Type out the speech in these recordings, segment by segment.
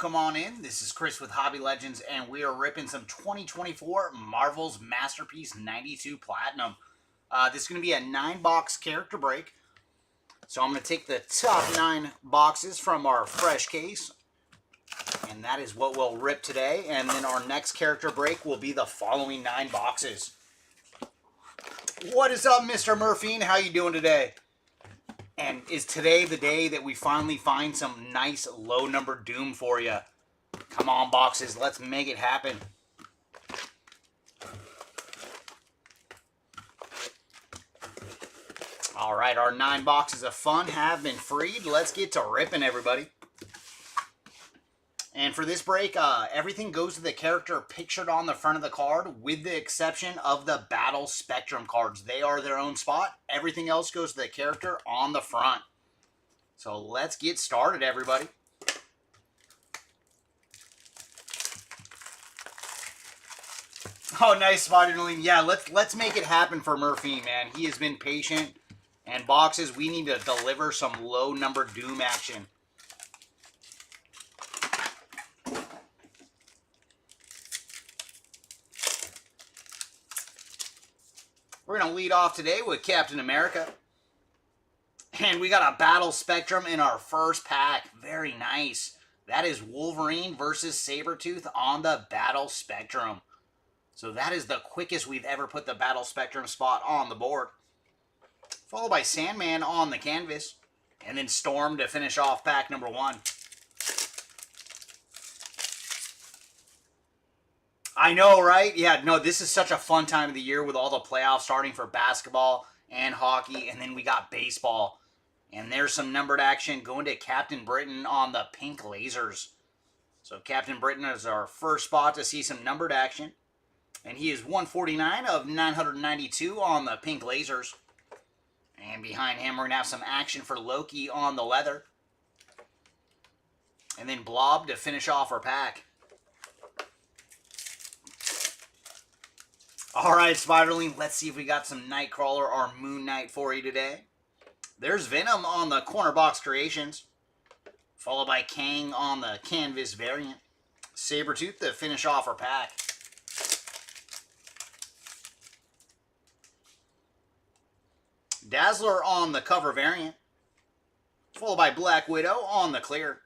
welcome on in. This is Chris with Hobby Legends, and we are ripping some 2024 Marvel's Masterpiece 92 Platinum. This is going to be a 9-box character break. So I'm going to take the top 9 boxes from our fresh case, and that is what we'll rip today. And then our next character break will be the following 9 boxes. What is up, Mr. Murphy? How you doing today? And is today the day that we finally find some nice low number Doom for you? Come on, boxes. Let's make it happen. All right, our 9 boxes of fun have been freed. Let's get to ripping, everybody. And for this break, everything goes to the character pictured on the front of the card, with the exception of the Battle Spectrum cards. They are their own spot. Everything else goes to the character on the front. So let's get started, everybody. Oh, nice, Spider-Man. Yeah, let's make it happen for Murphy, man. He has been patient. And boxes, we need to deliver some low number Doom action. We're going to lead off today with Captain America. And we got a Battle Spectrum in our first pack. Very nice. That is Wolverine versus Sabretooth on the Battle Spectrum. So that is the quickest we've ever put the Battle Spectrum spot on the board. Followed by Sandman on the canvas. And then Storm to finish off pack number 1. I know, right? Yeah, no, this is such a fun time of the year with all the playoffs starting for basketball and hockey, and then we got baseball. And there's some numbered action going to Captain Britain on the pink lasers. So Captain Britain is our first spot to see some numbered action. And he is 149 of 992 on the pink lasers. And behind him, we're going to have some action for Loki on the leather. And then Blob to finish off our pack. Alright, Spiderling, let's see if we got some Nightcrawler or Moon Knight for you today. There's Venom on the Corner Box Creations. Followed by Kang on the Canvas variant. Sabretooth to finish off our pack. Dazzler on the cover variant. Followed by Black Widow on the clear.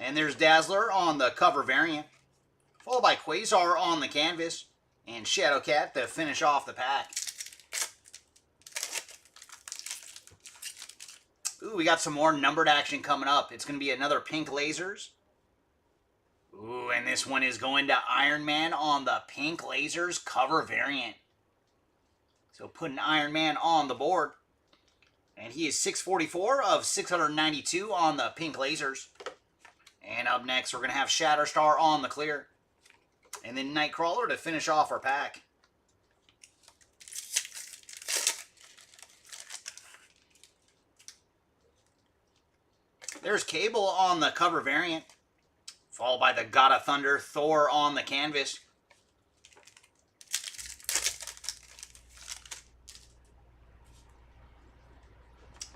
And there's Dazzler on the cover variant. Followed by Quasar on the canvas. And Shadowcat to finish off the pack. Ooh, we got some more numbered action coming up. It's going to be another pink lasers. Ooh, and this one is going to Iron Man on the pink lasers cover variant. So putting Iron Man on the board. And he is 644 of 692 on the pink lasers. And up next, we're going to have Shatterstar on the clear. And then Nightcrawler to finish off our pack. There's Cable on the cover variant. Followed by the God of Thunder, Thor on the canvas.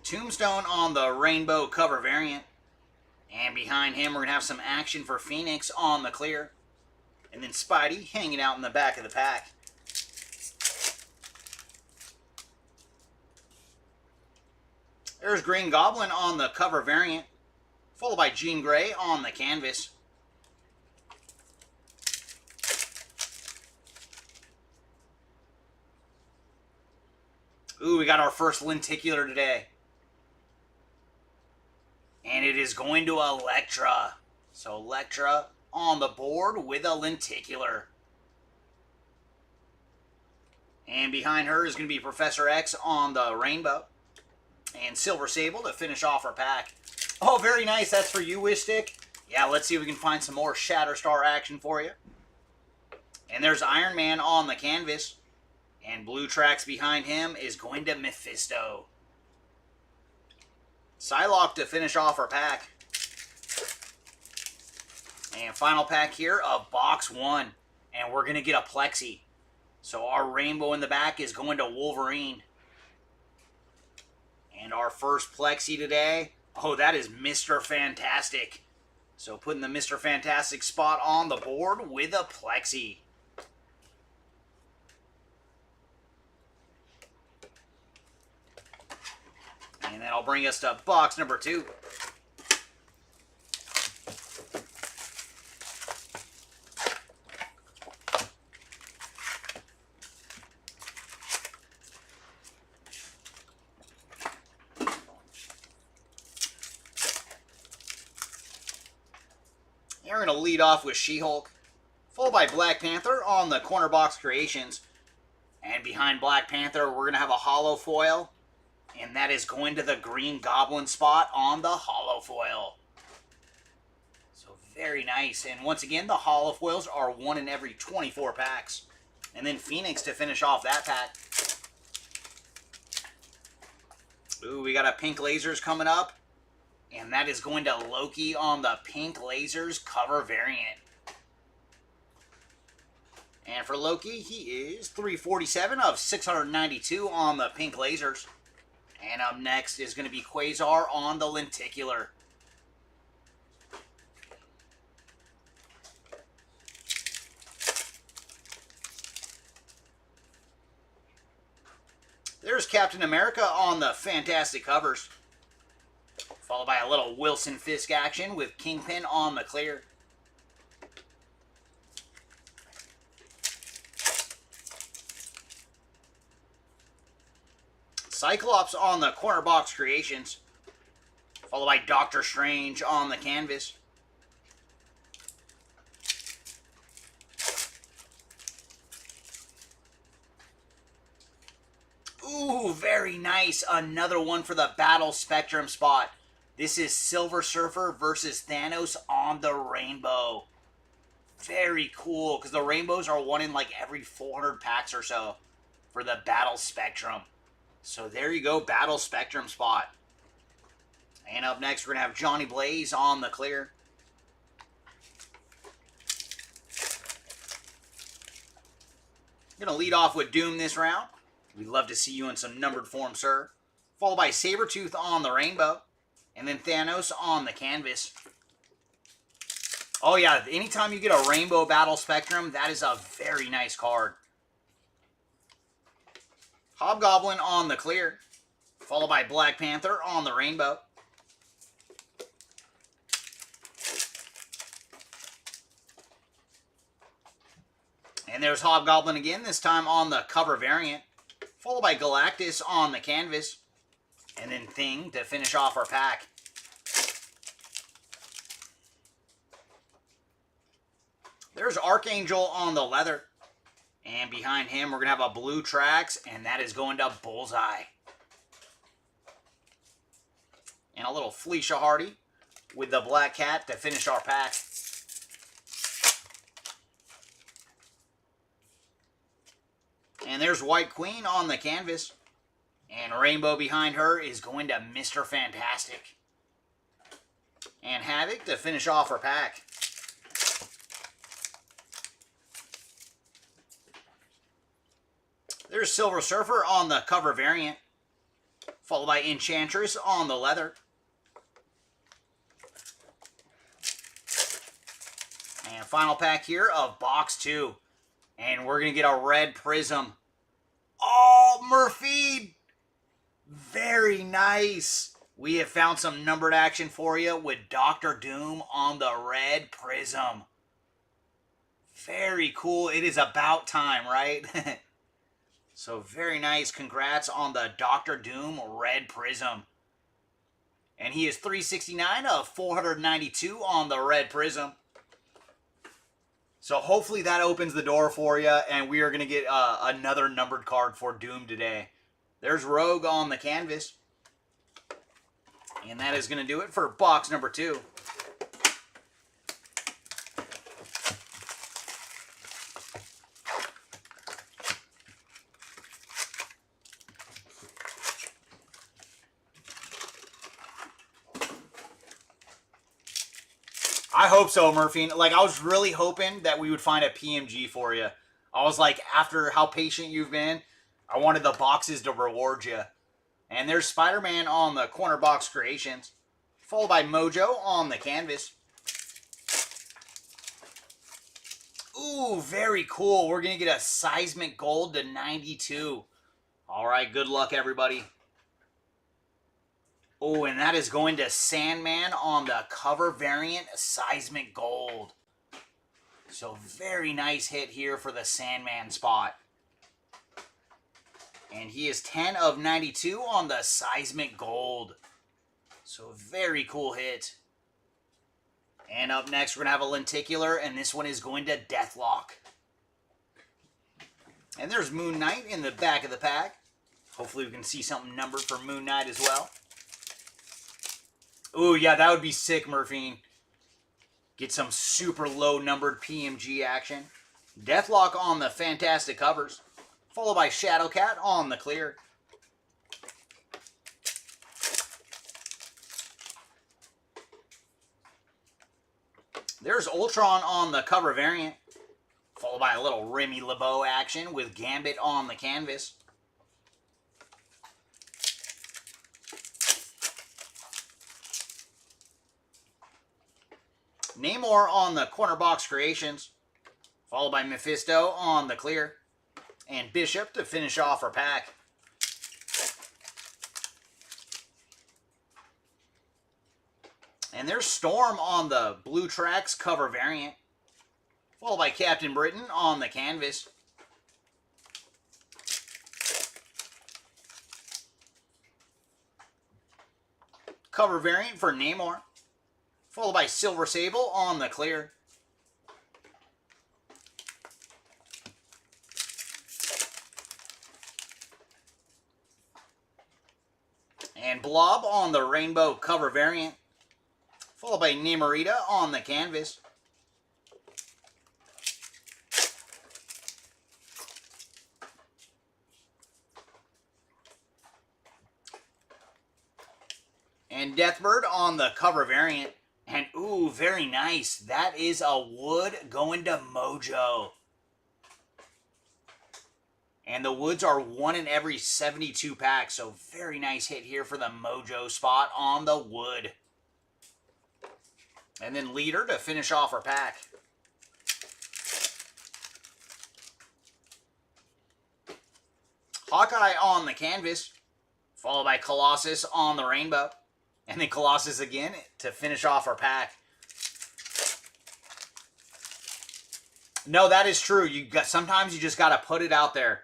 Tombstone on the rainbow cover variant. And behind him, we're going to have some action for Phoenix on the clear. And then Spidey hanging out in the back of the pack. There's Green Goblin on the cover variant. Followed by Jean Grey on the canvas. Ooh, we got our first lenticular today. And it is going to Elektra. So Elektra on the board with a lenticular. And behind her is going to be Professor X on the rainbow. And Silver Sable to finish off our pack. Oh, very nice. That's for you, Wistic. Yeah, let's see if we can find some more Shatterstar action for you. And there's Iron Man on the canvas. And blue tracks behind him is going to Mephisto. Psylocke to finish off our pack. And final pack here of box 1. And we're going to get a Plexi. So our rainbow in the back is going to Wolverine. And our first Plexi today, oh, that is Mr. Fantastic. So putting the Mr. Fantastic spot on the board with a Plexi. And that'll bring us to box number 2. We're going to lead off with She-Hulk, followed by Black Panther on the corner box creations. And behind Black Panther, we're going to have a holo foil. And that is going to the Green Goblin spot on the holo foil. So very nice. And once again, the holo foils are 1 in every 24 packs. And then Phoenix to finish off that pack. Ooh, we got a pink lasers coming up. And that is going to Loki on the pink lasers cover variant. And for Loki, he is 347 of 692 on the pink lasers. And up next is going to be Quasar on the lenticular. There's Captain America on the fantastic covers. Followed by a little Wilson Fisk action with Kingpin on the clear. Cyclops on the corner box creations. Followed by Doctor Strange on the canvas. Ooh, very nice. Another one for the Battle Spectrum spot. This is Silver Surfer versus Thanos on the rainbow. Very cool, because the rainbows are 1 in like every 400 packs or so for the Battle Spectrum. So there you go, Battle Spectrum spot. And up next, we're going to have Johnny Blaze on the clear. Going to lead off with Doom this round. We'd love to see you in some numbered form, sir. Followed by Sabretooth on the rainbow. And then Thanos on the canvas. Oh yeah, anytime you get a Rainbow Battle Spectrum, that is a very nice card. Hobgoblin on the clear. Followed by Black Panther on the rainbow. And there's Hobgoblin again, this time on the cover variant. Followed by Galactus on the canvas. And then Thing to finish off our pack. There's Archangel on the leather. And behind him, we're going to have a blue Trax, and that is going to Bullseye. And a little Felicia Hardy with the Black Cat to finish our pack. And there's White Queen on the canvas. And Rainbow behind her is going to Mr. Fantastic. And Havoc to finish off our pack. There's Silver Surfer on the cover variant. Followed by Enchantress on the leather. And final pack here of box 2. And we're going to get a red Prism. Oh, Murphy! Very nice. We have found some numbered action for you with Doctor Doom on the red Prism. Very cool. It is about time, right? So very nice. Congrats on the Doctor Doom red Prism. And he is 369 of 492 on the red Prism. So hopefully that opens the door for you, and we are going to get another numbered card for Doom today. There's Rogue on the canvas. And that is going to do it for box number 2. I hope so, Murphy. Like, I was really hoping that we would find a PMG for you. I was like, after how patient you've been, I wanted the boxes to reward you. And there's Spider-Man on the corner box creations, followed by Mojo on the canvas. Ooh, very cool. We're going to get a Seismic Gold to 92. All right, good luck, everybody. Oh, and that is going to Sandman on the cover variant Seismic Gold. So very nice hit here for the Sandman spot. And he is 10 of 92 on the Seismic Gold. So very cool hit. And up next, we're going to have a Lenticular, and this one is going to Deathlock. And there's Moon Knight in the back of the pack. Hopefully we can see something numbered for Moon Knight as well. Ooh, yeah, that would be sick, Murphine. Get some super low numbered PMG action. Deathlock on the fantastic covers, followed by Shadowcat on the clear. There's Ultron on the cover variant, followed by a little Remy LeBeau action with Gambit on the canvas. Namor on the corner box creations, followed by Mephisto on the clear, and Bishop to finish off our pack. And there's Storm on the Blue Tracks cover variant, followed by Captain Britain on the canvas. Cover variant for Namor, followed by Silver Sable on the clear. And Blob on the rainbow cover variant, followed by Namorita on the canvas. And Deathbird on the cover variant. And ooh, very nice. That is a wood going to Mojo. And the woods are 1 in every 72 packs. So very nice hit here for the Mojo spot on the wood. And then Leader to finish off our pack. Hawkeye on the canvas, followed by Colossus on the rainbow. And then Colossus again to finish off our pack. No, that is true. Sometimes you just got to put it out there.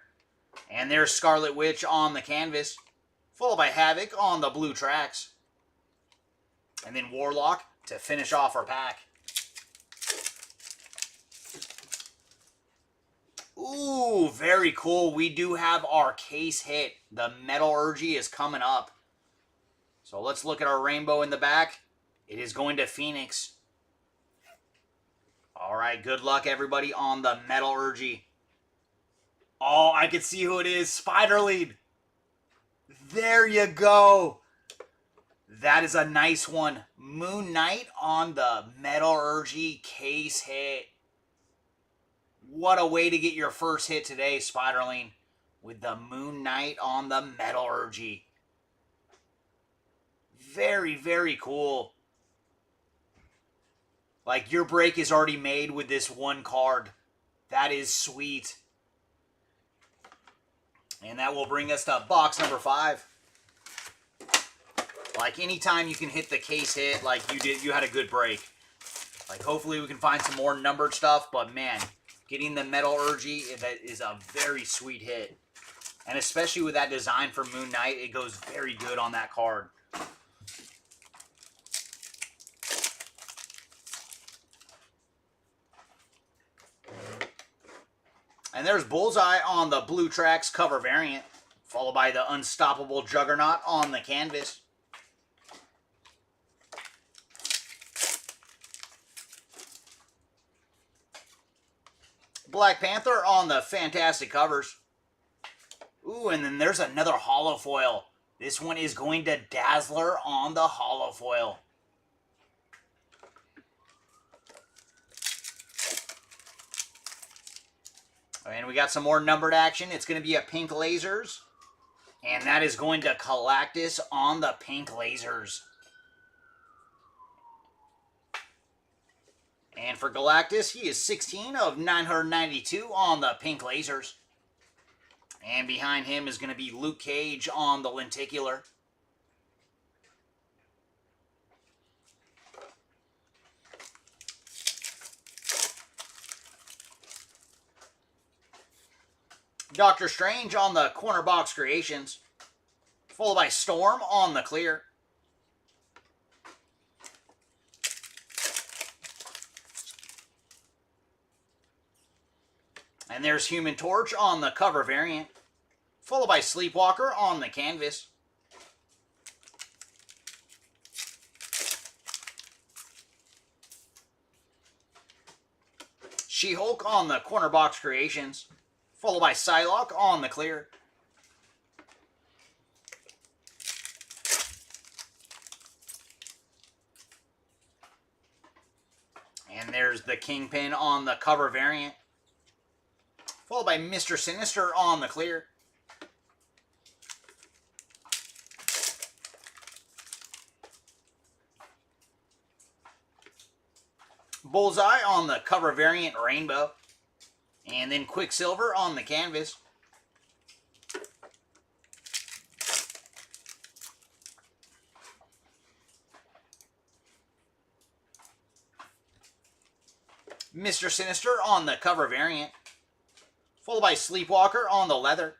And there's Scarlet Witch on the canvas, followed by Havoc on the blue tracks. And then Warlock to finish off our pack. Ooh, very cool. We do have our case hit. The Metallurgy is coming up. So let's look at our rainbow in the back. It is going to Phoenix. All right, good luck, everybody, on the Metallurgy. Oh, I can see who it is. Spider-Lead. There you go. That is a nice one. Moon Knight on the Metallurgy case hit. What a way to get your first hit today, Spider-Lead, with the Moon Knight on the Metallurgy. Very, very cool. Like, your break is already made with this one card. That is sweet. And that will bring us to box number 5. Like, anytime you can hit the case hit like you did, you had a good break. Like, hopefully we can find some more numbered stuff, but man, getting the Metallurgy, that is a very sweet hit. And especially with that design for Moon Knight, it goes very good on that card. And there's Bullseye on the Blue Tracks cover variant, followed by the Unstoppable Juggernaut on the canvas. Black Panther on the fantastic covers. Ooh, and then there's another holo foil. This one is going to Dazzler on the holo foil. And we got some more numbered action. It's going to be a pink lasers. And that is going to Galactus on the pink lasers. And for Galactus, he is 16 of 992 on the pink lasers. And behind him is going to be Luke Cage on the lenticular. Doctor Strange on the corner box creations. Followed by Storm on the clear. And there's Human Torch on the cover variant. Followed by Sleepwalker on the canvas. She-Hulk on the corner box creations. Followed by Psylocke on the clear. And there's the Kingpin on the cover variant. Followed by Mr. Sinister on the clear. Bullseye on the cover variant rainbow. And then Quicksilver on the canvas. Mr. Sinister on the cover variant. Followed by Sleepwalker on the leather.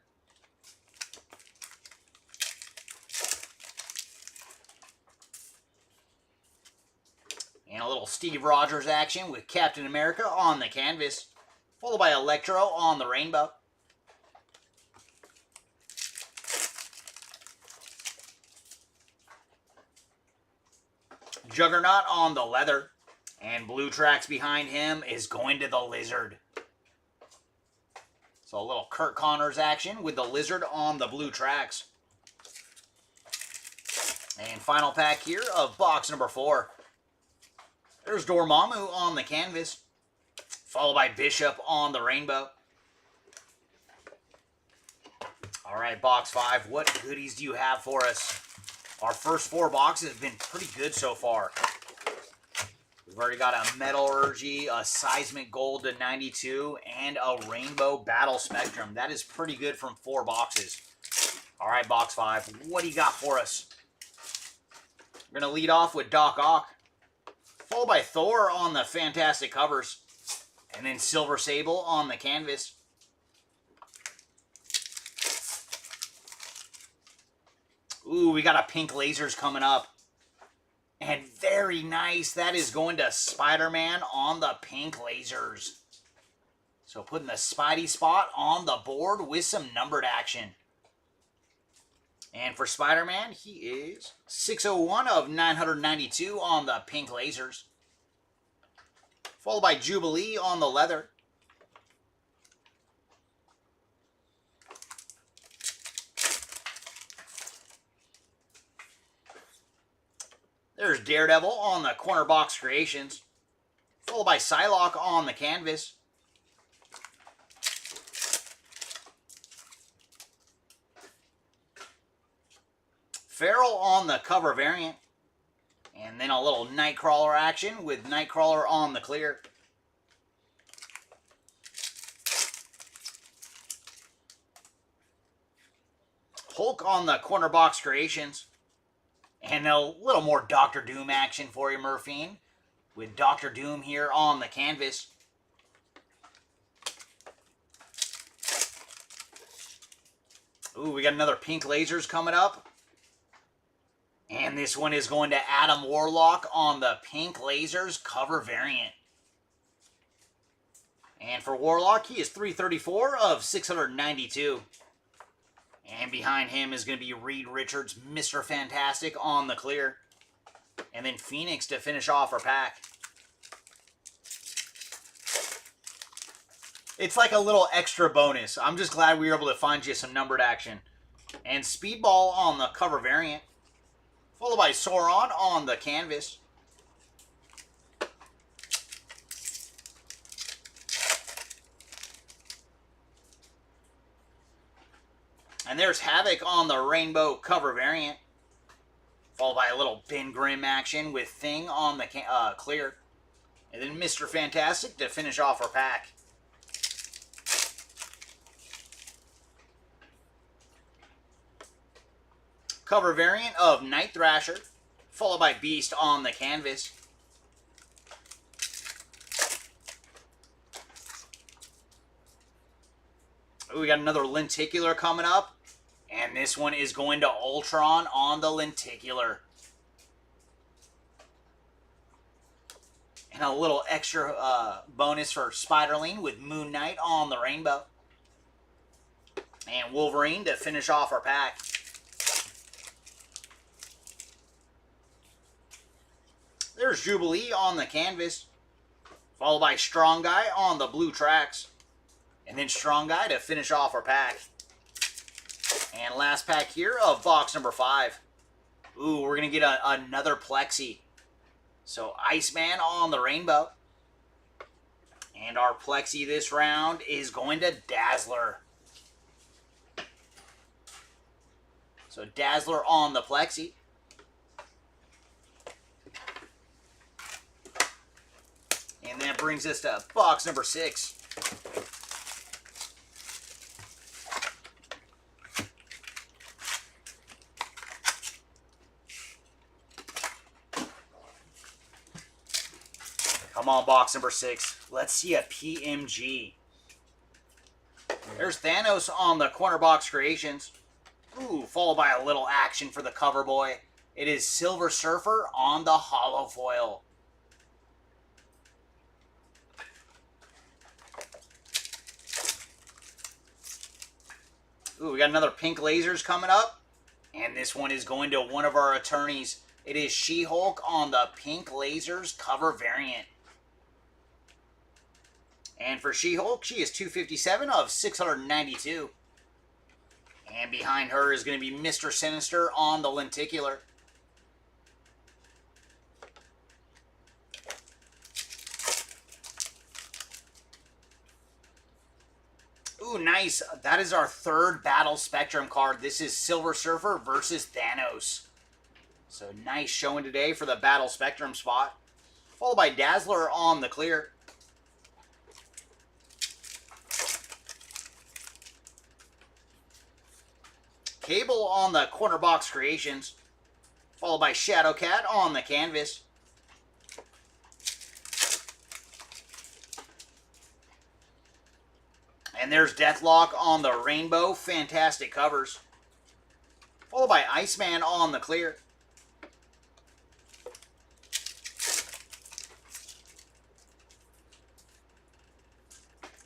And a little Steve Rogers action with Captain America on the canvas. Followed by Electro on the rainbow. Juggernaut on the leather. And Blue Tracks behind him is going to the Lizard. So a little Kurt Connors action with the Lizard on the Blue Tracks. And final pack here of box number 4. There's Dormammu on the canvas. Followed by Bishop on the rainbow. Alright, box 5. What goodies do you have for us? Our first 4 boxes have been pretty good so far. We've already got a Metallurgy, a Seismic Gold to 92, and a Rainbow Battle Spectrum. That is pretty good from 4 boxes. Alright, box 5. What do you got for us? We're going to lead off with Doc Ock. Followed by Thor on the fantastic covers. And then Silver Sable on the canvas. Ooh, we got a pink lasers coming up. And very nice. That is going to Spider-Man on the pink lasers. So putting the Spidey spot on the board with some numbered action. And for Spider-Man, he is 601 of 992 on the pink lasers. Followed by Jubilee on the leather. There's Daredevil on the corner box creations. Followed by Psylocke on the canvas. Feral on the cover variant. And then a little Nightcrawler action with Nightcrawler on the clear. Hulk on the corner box creations. And a little more Doctor Doom action for you, Murphine. With Doctor Doom here on the canvas. Ooh, we got another pink lasers coming up. And this one is going to Adam Warlock on the pink lasers cover variant. And for Warlock, he is 334 of 692. And behind him is going to be Reed Richards, Mr. Fantastic on the clear. And then Phoenix to finish off our pack. It's like a little extra bonus. I'm just glad we were able to find you some numbered action. And Speedball on the cover variant. Followed by Sauron on the canvas. And there's Havoc on the rainbow cover variant. Followed by a little Ben Grimm action with Thing on the clear. And then Mr. Fantastic to finish off our pack. Cover variant of Night Thrasher. Followed by Beast on the canvas. Ooh, we got another lenticular coming up. And this one is going to Ultron on the lenticular. And a little extra bonus for Spiderling with Moon Knight on the rainbow. And Wolverine to finish off our pack. There's Jubilee on the canvas. Followed by Strong Guy on the blue tracks. And then Strong Guy to finish off our pack. And last pack here of box number 5. Ooh, we're going to get another Plexi. So Iceman on the rainbow. And our Plexi this round is going to Dazzler. So Dazzler on the Plexi. And that brings us to box number 6. Come on, box number 6. Let's see a PMG. There's Thanos on the corner box creations. Ooh, followed by a little action for the cover boy. It is Silver Surfer on the hollow foil. Ooh, we got another pink lasers coming up. And this one is going to one of our attorneys. It is She-Hulk on the pink lasers cover variant. And for She-Hulk, she is 257 of 692. And behind her is going to be Mr. Sinister on the lenticular. Ooh, nice. That is our third Battle Spectrum card. This is Silver Surfer versus Thanos. So nice showing today for the Battle Spectrum spot. Followed by Dazzler on the clear. Cable on the corner box creations. Followed by Shadowcat on the canvas. And there's Deathlock on the rainbow fantastic covers. Followed by Iceman on the clear.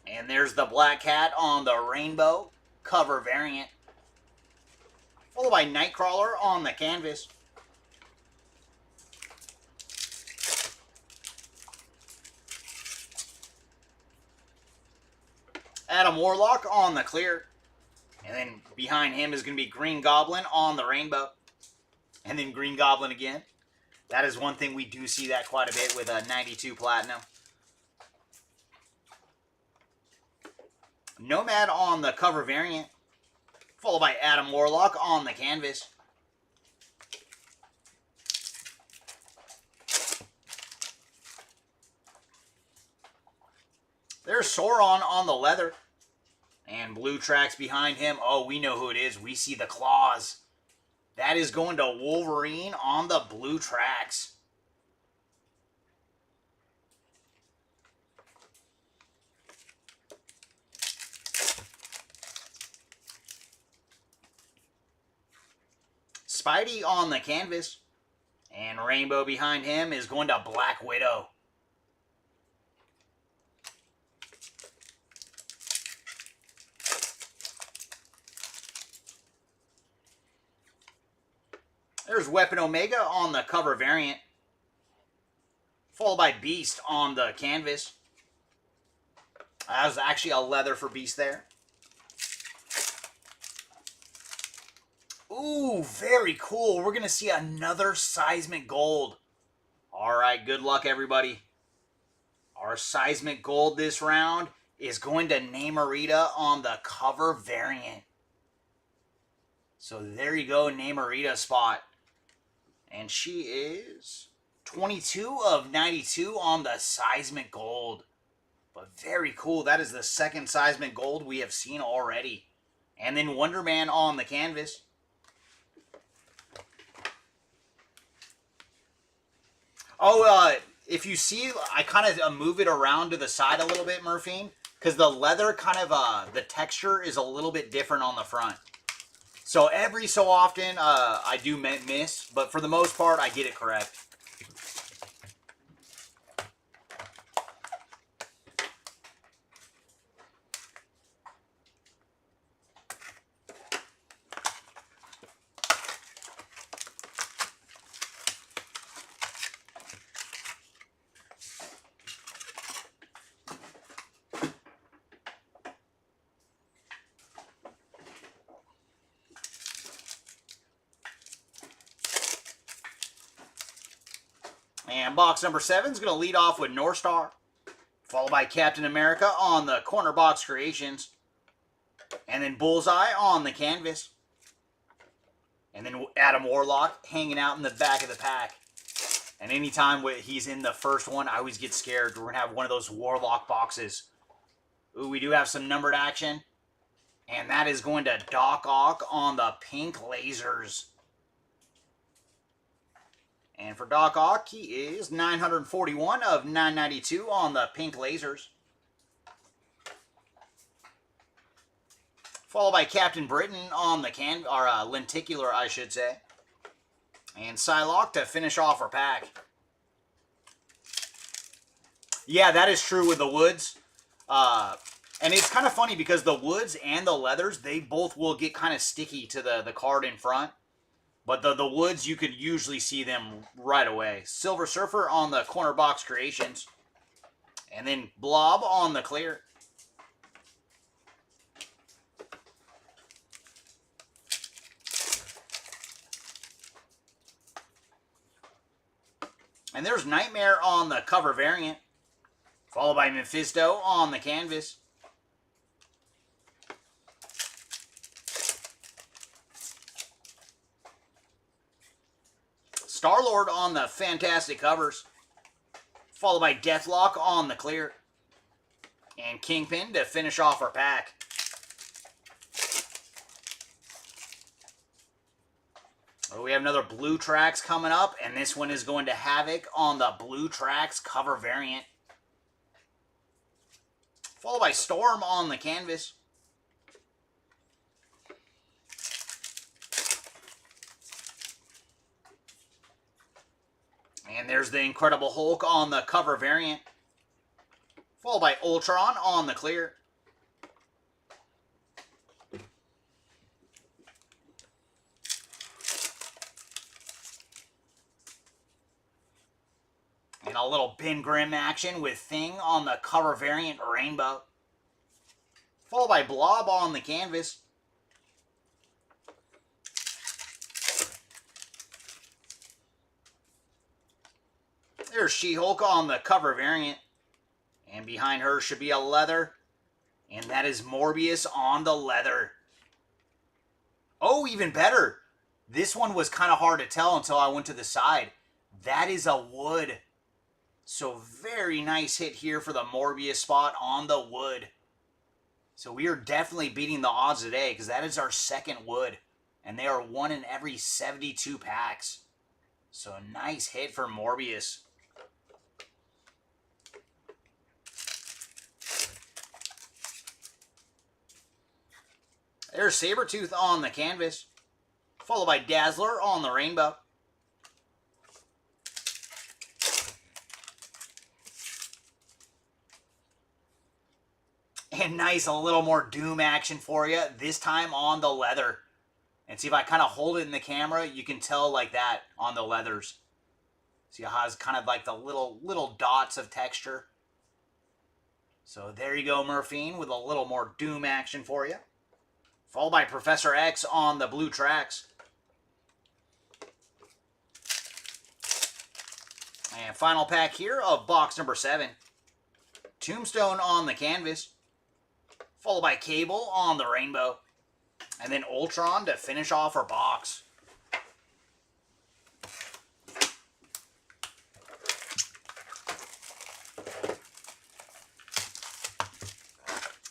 And there's the Black Cat on the rainbow cover variant. Followed by Nightcrawler on the canvas. Adam Warlock on the clear. And then behind him is going to be Green Goblin on the rainbow. And then Green Goblin again. That is one thing we do see that quite a bit with a 92 Platinum. Nomad on the cover variant. Followed by Adam Warlock on the canvas. There's Sauron on the leather. And blue tracks behind him. Oh, we know who it is. We see the claws. That is going to Wolverine on the blue tracks. Spidey on the canvas. And rainbow behind him is going to Black Widow. There's Weapon Omega on the cover variant. Followed by Beast on the canvas. That was actually a leather for Beast there. Ooh, very cool. We're going to see another Seismic Gold. All right, good luck, everybody. Our Seismic Gold this round is going to Namorita on the cover variant. So there you go, Namorita spot. And she is 22 of 92 on the Seismic Gold. But very cool. That is the second Seismic Gold we have seen already. And then Wonder Man on the canvas. Oh, if you see, I kind of move it around to the side a little bit, Murphine. Because the leather kind of, the texture is a little bit different on the front. So every so often, I do miss. But for the most part, I get it correct. And box number 7 is going to lead off with North Star, followed by Captain America on the corner box creations, and then Bullseye on the canvas, and then Adam Warlock hanging out in the back of the pack. And anytime he's in the first one, I always get scared. We're going to have one of those Warlock boxes. Ooh, we do have some numbered action, and that is going to Doc Ock on the pink lasers. And for Doc Ock, he is 941 of 992 on the pink lasers. Followed by Captain Britain on the lenticular, I should say. And Psylocke to finish off our pack. Yeah, that is true with the woods. And it's kind of funny because the woods and the leathers, they both will get kind of sticky to the card in front. But the woods, you could usually see them right away. Silver Surfer on the corner box creations. And then Blob on the clear. And there's Nightmare on the cover variant. Followed by Mephisto on the canvas. Star-Lord on the fantastic covers. Followed by Deathlock on the clear. And Kingpin to finish off our pack. Oh, we have another Blue Tracks coming up. And this one is going to Havoc on the Blue Tracks cover variant. Followed by Storm on the canvas. And there's the Incredible Hulk on the cover variant. Followed by Ultron on the clear. And a little Ben Grimm action with Thing on the cover variant rainbow. Followed by Blob on the canvas. There's She-Hulk on the cover variant. And behind her should be a leather. And that is Morbius on the leather. Oh, even better. This one was kind of hard to tell until I went to the side. That is a wood. So very nice hit here for the Morbius spot on the wood. So we are definitely beating the odds today because that is our second wood. And they are 1 in every 72 packs. So a nice hit for Morbius. There's Sabretooth on the canvas. Followed by Dazzler on the rainbow. And nice, a little more Doom action for you. This time on the leather. And see if I kind of hold it in the camera, you can tell like that on the leathers. See how it's kind of like the little dots of texture. So there you go, Murphine, with a little more Doom action for you. Followed by Professor X on the Blue Tracks. And final pack here of box number 7. Tombstone on the canvas. Followed by Cable on the rainbow. And then Ultron to finish off our box.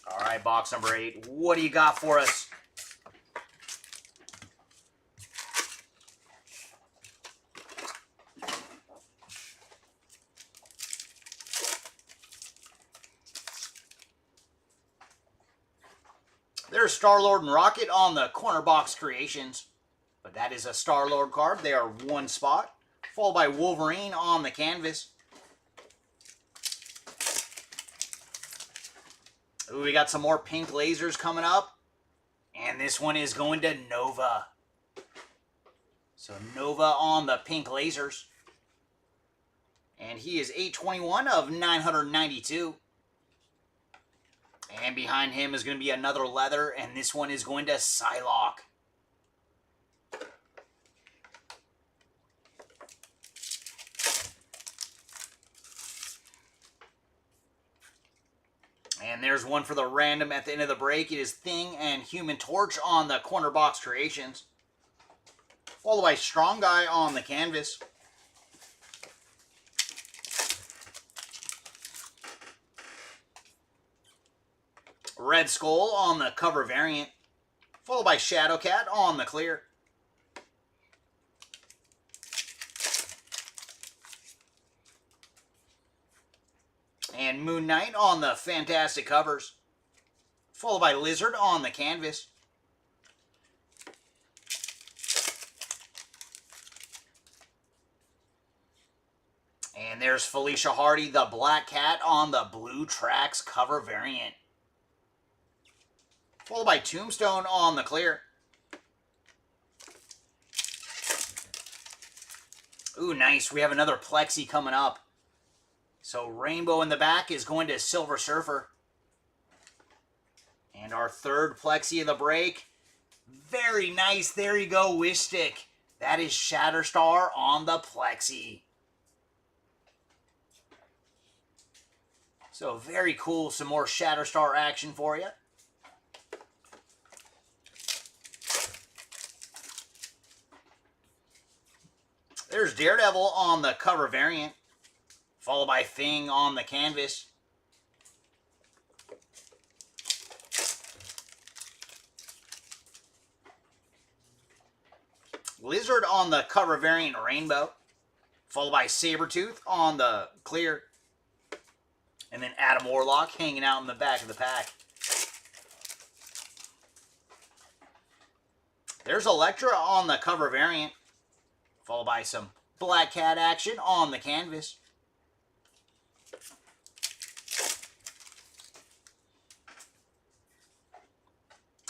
All right, box number 8. What do you got for us? There's Star-Lord and Rocket on the corner box creations. But that is a Star-Lord card. They are one spot. Followed by Wolverine on the canvas. Ooh, we got some more pink lasers coming up. And this one is going to Nova. So Nova on the pink lasers. And he is 821 of 992. And behind him is going to be another leather. And this one is going to Psylocke. And there's one for the random at the end of the break. It is Thing and Human Torch on the corner box creations. Followed by Strong Guy on the canvas. Red Skull on the cover variant. Followed by Shadowcat on the clear. And Moon Knight on the fantastic covers. Followed by Lizard on the canvas. And there's Felicia Hardy, the Black Cat on the Blue Tracks cover variant. Followed by Tombstone on the clear. Ooh, nice. We have another Plexi coming up. So Rainbow in the back is going to Silver Surfer. And our third Plexi of the break. Very nice. There you go, Wish Stick. That is Shatterstar on the Plexi. So very cool. Some more Shatterstar action for you. There's Daredevil on the cover variant. Followed by Thing on the canvas. Lizard on the cover variant Rainbow. Followed by Sabretooth on the clear. And then Adam Warlock hanging out in the back of the pack. There's Elektra on the cover variant. Followed by some Black Cat action on the canvas.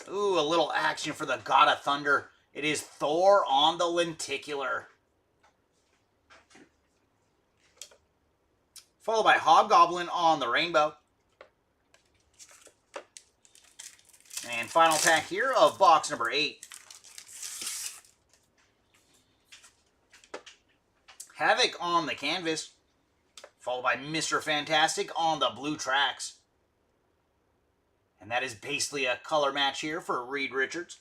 Ooh, a little action for the God of Thunder. It is Thor on the lenticular. Followed by Hobgoblin on the rainbow. And final pack here of box number 8. Havoc on the canvas. Followed by Mr. Fantastic on the blue tracks. And that is basically a color match here for Reed Richards.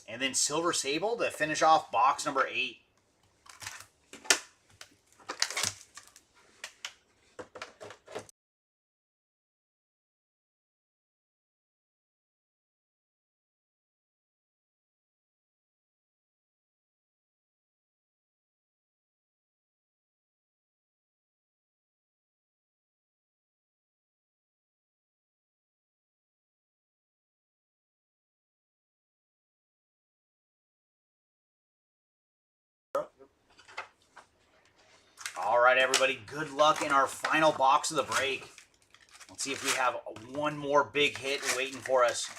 And then Silver Sable to finish off box number 8. All right, everybody, good luck in our final box of the break. Let's see if we have one more big hit waiting for us.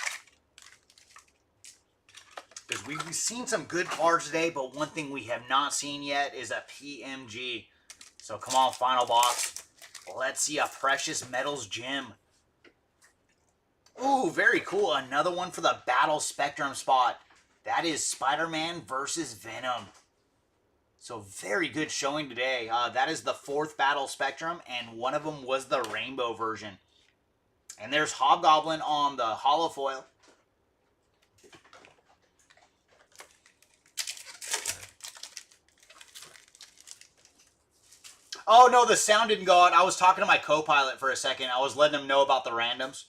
Because we've seen some good cards today, but one thing we have not seen yet is a PMG. So come on, final box. Let's see a Precious Metals gem. Ooh, very cool. Another one for the Battle Spectrum spot. That is Spider-Man versus Venom. So very good showing today. That is the 4th Battle Spectrum, and one of them was the rainbow version. And there's Hobgoblin on the holofoil. Oh, no, the sound didn't go out. I was talking to my co-pilot for a second. I was letting him know about the randoms.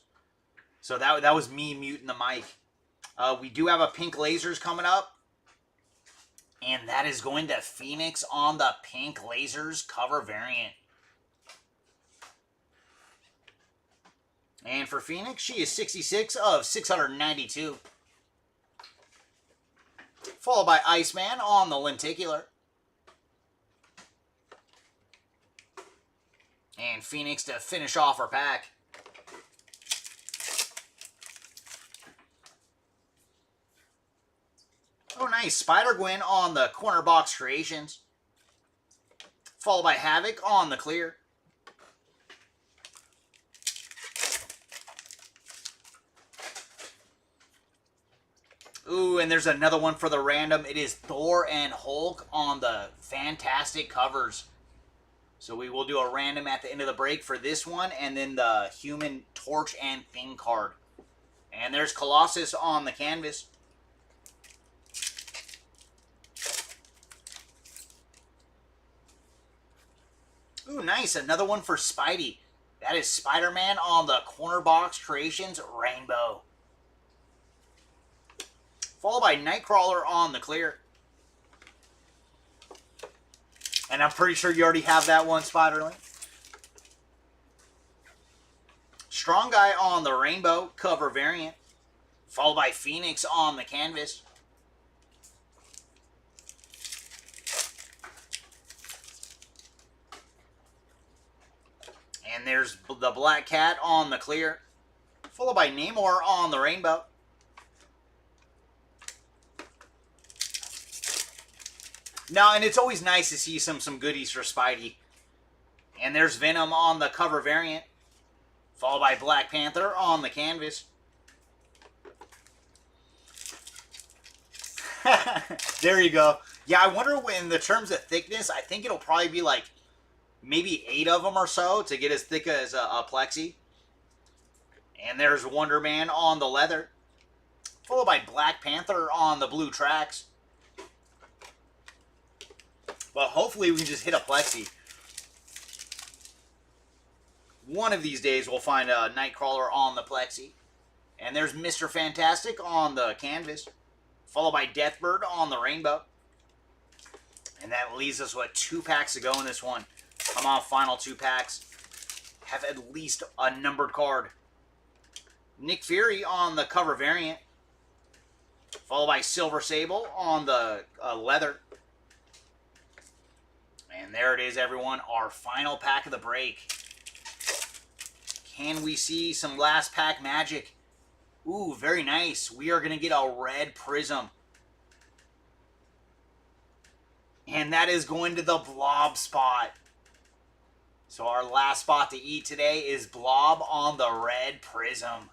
So that was me muting the mic. We do have a pink lasers coming up. And that is going to Phoenix on the pink lasers cover variant. And for Phoenix, she is 66 of 692. Followed by Iceman on the lenticular. And Phoenix to finish off our pack. Oh, nice. Spider-Gwen on the corner box creations. Followed by Havoc on the clear. Ooh, and there's another one for the random. It is Thor and Hulk on the fantastic covers. So we will do a random at the end of the break for this one, and then the Human Torch and Thing card. And there's Colossus on the canvas. Ooh, nice. Another one for Spidey. That is Spider-Man on the corner box creations rainbow. Followed by Nightcrawler on the clear. And I'm pretty sure you already have that one, Spider-Link. Strong Guy on the rainbow cover variant. Followed by Phoenix on the canvas. And there's the Black Cat on the clear. Followed by Namor on the rainbow. Now, and it's always nice to see some goodies for Spidey. And there's Venom on the cover variant. Followed by Black Panther on the canvas. There you go. Yeah, I wonder in the terms of thickness, I think it'll probably be like maybe 8 of them or so to get as thick as a plexi. And there's Wonder Man on the leather. Followed by Black Panther on the blue tracks. But hopefully we can just hit a plexi. One of these days we'll find a Nightcrawler on the plexi. And there's Mr. Fantastic on the canvas. Followed by Deathbird on the rainbow. And that leaves us with 2 packs to go in this one. Come on, final 2 packs. Have at least a numbered card. Nick Fury on the cover variant. Followed by Silver Sable on the leather. And there it is, everyone. Our final pack of the break. Can we see some last pack magic? Ooh, very nice. We are going to get a red prism. And that is going to the Blob spot. So our last spot to eat today is Blob on the red prism.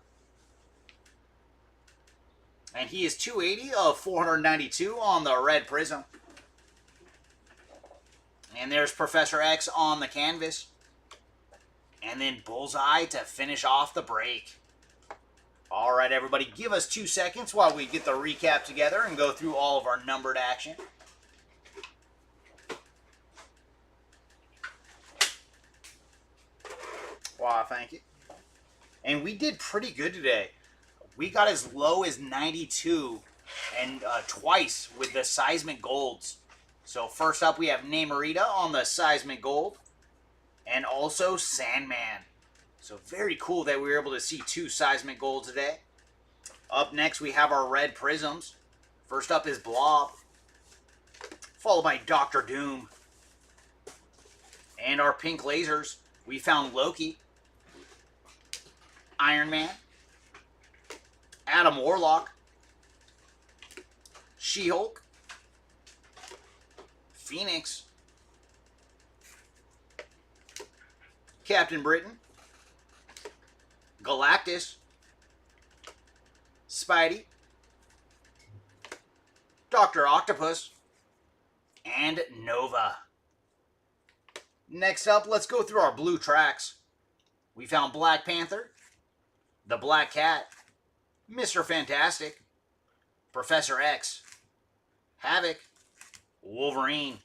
And he is 280 of 492 on the red prism. And there's Professor X on the canvas. And then Bullseye to finish off the break. All right, everybody, give us 2 seconds while we get the recap together and go through all of our numbered action. Wow, thank you. And we did pretty good today. We got as low as 92 and twice with the Seismic Golds. So first up, we have Namorita on the Seismic Gold. And also Sandman. So very cool that we were able to see 2 Seismic Gold today. Up next, we have our red prisms. First up is Blob. Followed by Doctor Doom. And our pink lasers, we found Loki. Iron Man. Adam Warlock. She-Hulk. Phoenix. Captain Britain. Galactus. Spidey. Dr. Octopus. And Nova. Next up, let's go through our blue tracks. We found Black Panther. The Black Cat. Mr. Fantastic. Professor X. Havoc. Wolverine.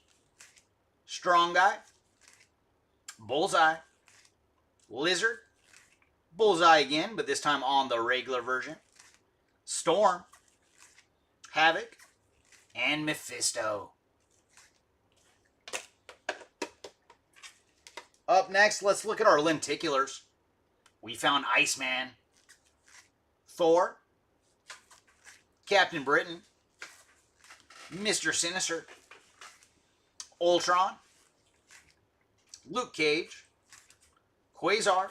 Strong Guy. Bullseye, Lizard, Bullseye again, but this time on the regular version, Storm, Havoc, and Mephisto. Up next, let's look at our lenticulars. We found Iceman, Thor, Captain Britain, Mr. Sinister, Ultron, Luke Cage, Quasar,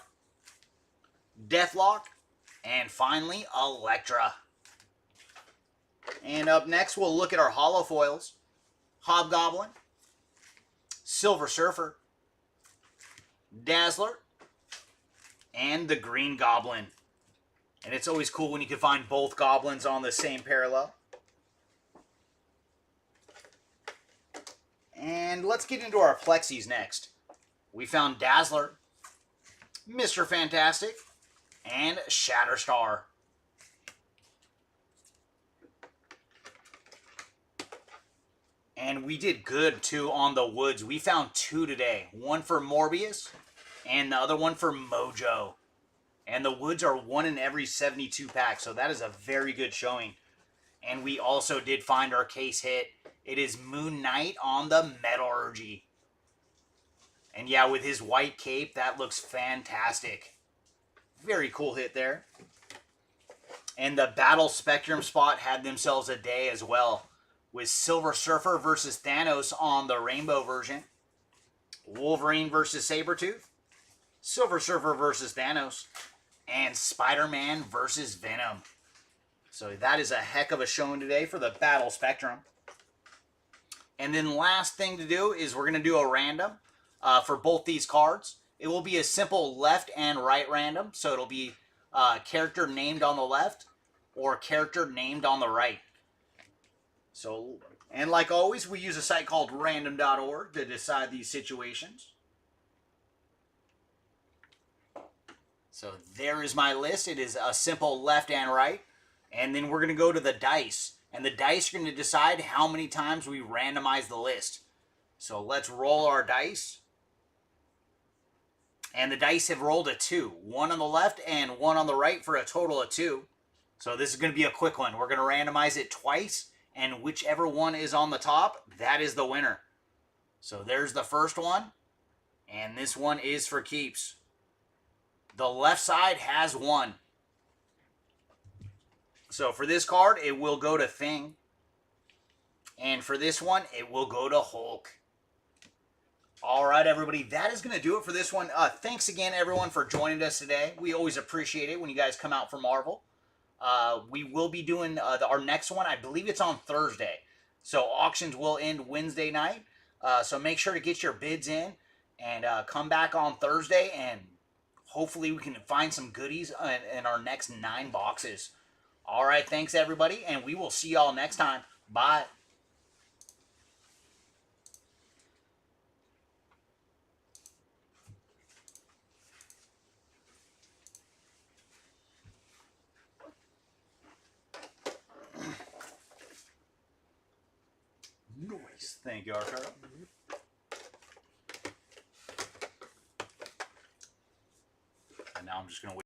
Deathlock, and finally, Elektra. And up next, we'll look at our holofoils. Hobgoblin, Silver Surfer, Dazzler, and the Green Goblin. And it's always cool when you can find both goblins on the same parallel. And let's get into our Plexis next. We found Dazzler, Mr. Fantastic, and Shatterstar. And we did good, too, on the woods. We found 2 today. One for Morbius and the other one for Mojo. And the woods are 1 in every 72 packs, so that is a very good showing. And we also did find our case hit. It is Moon Knight on the Metallurgy. And yeah, with his white cape, that looks fantastic. Very cool hit there. And the Battle Spectrum spot had themselves a day as well, with Silver Surfer versus Thanos on the Rainbow version, Wolverine versus Sabretooth, Silver Surfer versus Thanos, and Spider-Man versus Venom. So that is a heck of a showing today for the Battle Spectrum. And then last thing to do is we're going to do a random for both these cards. It will be a simple left and right random. So it'll be character named on the left or character named on the right. So, and like always, we use a site called random.org to decide these situations. So there is my list. It is a simple left and right. And then we're going to go to the dice. And the dice are going to decide how many times we randomize the list. So let's roll our dice. And the dice have rolled a 2. 1 on the left and 1 on the right for a total of 2. So this is going to be a quick one. We're going to randomize it twice. And whichever one is on the top, that is the winner. So there's the first one. And this one is for keeps. The left side has 1. So for this card, it will go to Thing. And for this one, it will go to Hulk. All right, everybody. That is going to do it for this one. Thanks again, everyone, for joining us today. We always appreciate it when you guys come out for Marvel. We will be doing our next one. I believe it's on Thursday. So auctions will end Wednesday night. So make sure to get your bids in and come back on Thursday. And hopefully we can find some goodies in our next 9 boxes. All right, thanks, everybody. And we will see y'all next time. Bye. Nice. Thank you, Arturo. And now I'm just going to wait.